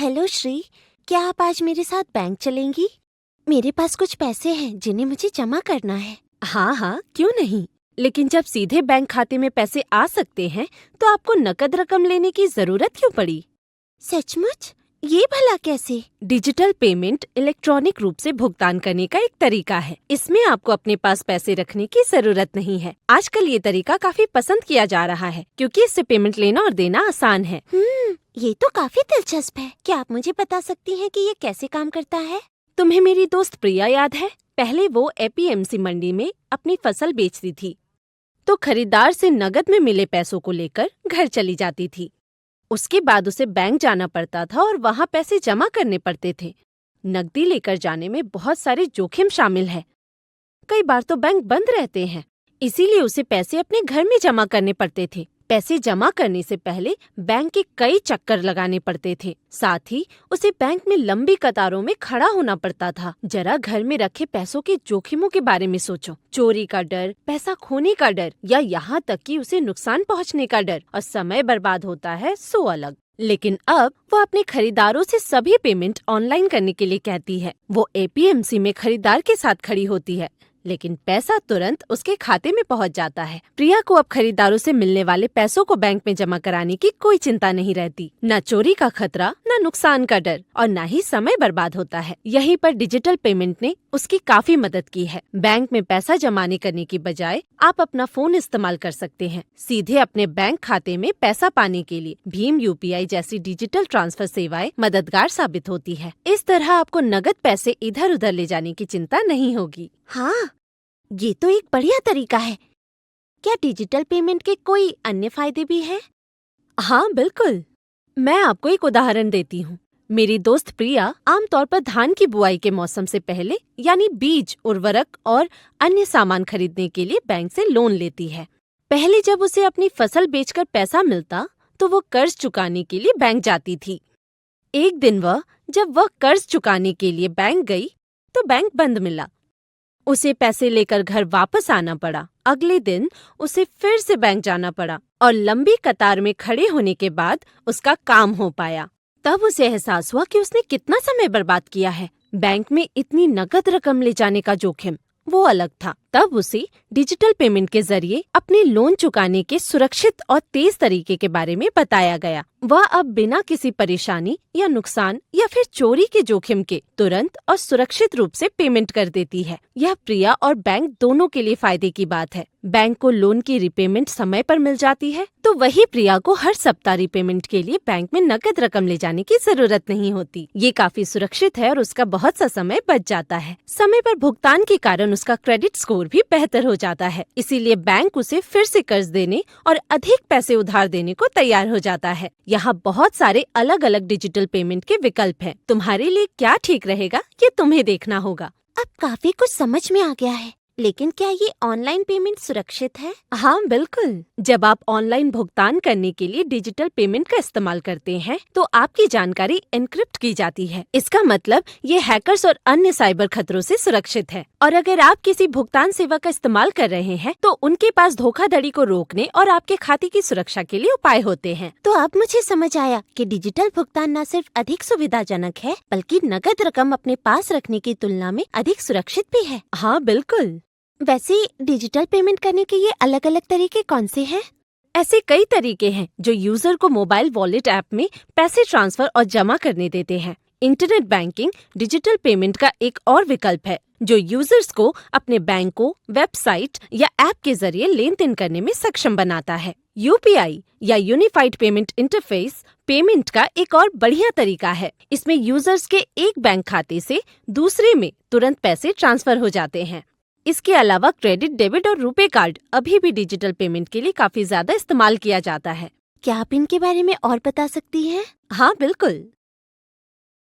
Hello Shri, क्या आप आज मेरे साथ बैंक चलेंगी? मेरे पास कुछ पैसे हैं जिन्हें मुझे जमा करना है। हाँ हाँ, क्यों नहीं। लेकिन जब सीधे बैंक खाते में पैसे आ सकते हैं तो आपको नकद रकम लेने की जरूरत क्यों पड़ी? सचमुच? ये भला कैसे? डिजिटल पेमेंट इलेक्ट्रॉनिक रूप से भुगतान करने का एक तरीका है। इसमें आपको अपने पास पैसे रखने की जरूरत नहीं है। आजकल ये तरीका काफी पसंद किया जा रहा है क्योंकि इससे पेमेंट लेना और देना आसान है। ये तो काफी दिलचस्प है। क्या आप मुझे बता सकती हैं कि ये कैसे काम करता है? तुम्हें मेरी दोस्त प्रिया याद है? पहले वो एपीएमसी मंडी में अपनी फसल बेचती थी, तो खरीदार से नगद में मिले पैसों को लेकर घर चली जाती थी। उसके बाद उसे बैंक जाना पड़ता था और वहाँ पैसे जमा करने पड़ते थे। नकदी लेकर जाने में बहुत सारे जोखिम शामिल है। कई बार तो बैंक बंद रहते हैं, इसीलिए उसे पैसे अपने घर में जमा करने पड़ते थे। पैसे जमा करने से पहले बैंक के कई चक्कर लगाने पड़ते थे। साथ ही उसे बैंक में लंबी कतारों में खड़ा होना पड़ता था। जरा घर में रखे पैसों के जोखिमों के बारे में सोचो। चोरी का डर, पैसा खोने का डर या यहाँ तक कि उसे नुकसान पहुँचने का डर, और समय बर्बाद होता है सो अलग। लेकिन अब वो अपने खरीदारों से सभी पेमेंट ऑनलाइन करने के लिए कहती है। वो एपीएमसी में खरीदार के साथ खड़ी होती है, लेकिन पैसा तुरंत उसके खाते में पहुंच जाता है। प्रिया को अब खरीदारों से मिलने वाले पैसों को बैंक में जमा कराने की कोई चिंता नहीं रहती। न चोरी का खतरा, न नुकसान का डर, और न ही समय बर्बाद होता है। यहीं पर डिजिटल पेमेंट ने उसकी काफी मदद की है। बैंक में पैसा जमाने करने की बजाय आप अपना फोन इस्तेमाल कर सकते हैं। सीधे अपने बैंक खाते में पैसा पाने के लिए भीम यूपीआई जैसी डिजिटल ट्रांसफर सेवाएं मददगार साबित होती है। इस तरह आपको नगद पैसे इधर उधर ले जाने की चिंता नहीं होगी। हाँ, ये तो एक बढ़िया तरीका है। क्या डिजिटल पेमेंट के कोई अन्य फायदे भी हैं? हाँ बिल्कुल, मैं आपको एक उदाहरण देती हूँ। मेरी दोस्त प्रिया आमतौर पर धान की बुआई के मौसम से पहले यानी बीज, उर्वरक और अन्य सामान खरीदने के लिए बैंक से लोन लेती है। पहले जब उसे अपनी फसल बेचकर पैसा मिलता तो वो कर्ज चुकाने के लिए बैंक जाती थी। एक दिन जब वह कर्ज चुकाने के लिए बैंक गई तो बैंक बंद मिला। उसे पैसे लेकर घर वापस आना पड़ा। अगले दिन उसे फिर से बैंक जाना पड़ा और लंबी कतार में खड़े होने के बाद उसका काम हो पाया। तब उसे एहसास हुआ कि उसने कितना समय बर्बाद किया है। बैंक में इतनी नकद रकम ले जाने का जोखिम वो अलग था। तब उसे डिजिटल पेमेंट के जरिए अपने लोन चुकाने के सुरक्षित और तेज तरीके के बारे में बताया गया। वह अब बिना किसी परेशानी या नुकसान या फिर चोरी के जोखिम के तुरंत और सुरक्षित रूप से पेमेंट कर देती है। यह प्रिया और बैंक दोनों के लिए फायदे की बात है। बैंक को लोन की रिपेमेंट समय पर मिल जाती है, तो वही प्रिया को हर सप्ताह रिपेमेंट के लिए बैंक में नकद रकम ले जाने की जरूरत नहीं होती। ये काफी सुरक्षित है और उसका बहुत सा समय बच जाता है। समय पर भुगतान के कारण उसका क्रेडिट स्कोर भी बेहतर हो जाता है। इसीलिए बैंक उसे फिर से कर्ज देने और अधिक पैसे उधार देने को तैयार हो जाता है। यहाँ बहुत सारे अलग अलग डिजिटल पेमेंट के विकल्प हैं। तुम्हारे लिए क्या ठीक रहेगा ये तुम्हें देखना होगा। अब काफी कुछ समझ में आ गया है, लेकिन क्या ये ऑनलाइन पेमेंट सुरक्षित है? हाँ बिल्कुल। जब आप ऑनलाइन भुगतान करने के लिए डिजिटल पेमेंट का इस्तेमाल करते हैं तो आपकी जानकारी एन्क्रिप्ट की जाती है। इसका मतलब ये हैकर्स और अन्य साइबर खतरों से सुरक्षित है। और अगर आप किसी भुगतान सेवा का इस्तेमाल कर रहे हैं तो उनके पास धोखाधड़ी को रोकने और आपके खाते की सुरक्षा के लिए उपाय होते हैं। तो अब मुझे समझ आया कि डिजिटल भुगतान न सिर्फ अधिक सुविधाजनक है, बल्कि नकद रकम अपने पास रखने की तुलना में अधिक सुरक्षित भी है। हाँ बिल्कुल। वैसे डिजिटल पेमेंट करने के ये अलग अलग तरीके कौन से हैं? ऐसे कई तरीके हैं जो यूजर को मोबाइल वॉलेट ऐप में पैसे ट्रांसफर और जमा करने देते हैं। इंटरनेट बैंकिंग डिजिटल पेमेंट का एक और विकल्प है जो यूजर्स को अपने बैंक को वेबसाइट या ऐप के जरिए लेन देन करने में सक्षम बनाता है। यूपीआई या यूनिफाइड पेमेंट इंटरफेस पेमेंट का एक और बढ़िया तरीका है। इसमें यूजर्स के एक बैंक खाते से दूसरे में तुरंत पैसे ट्रांसफर हो जाते हैं। इसके अलावा क्रेडिट, डेबिट और रुपे कार्ड अभी भी डिजिटल पेमेंट के लिए काफी ज्यादा इस्तेमाल किया जाता है। क्या आप इनके बारे में और बता सकती हैं? हाँ बिल्कुल।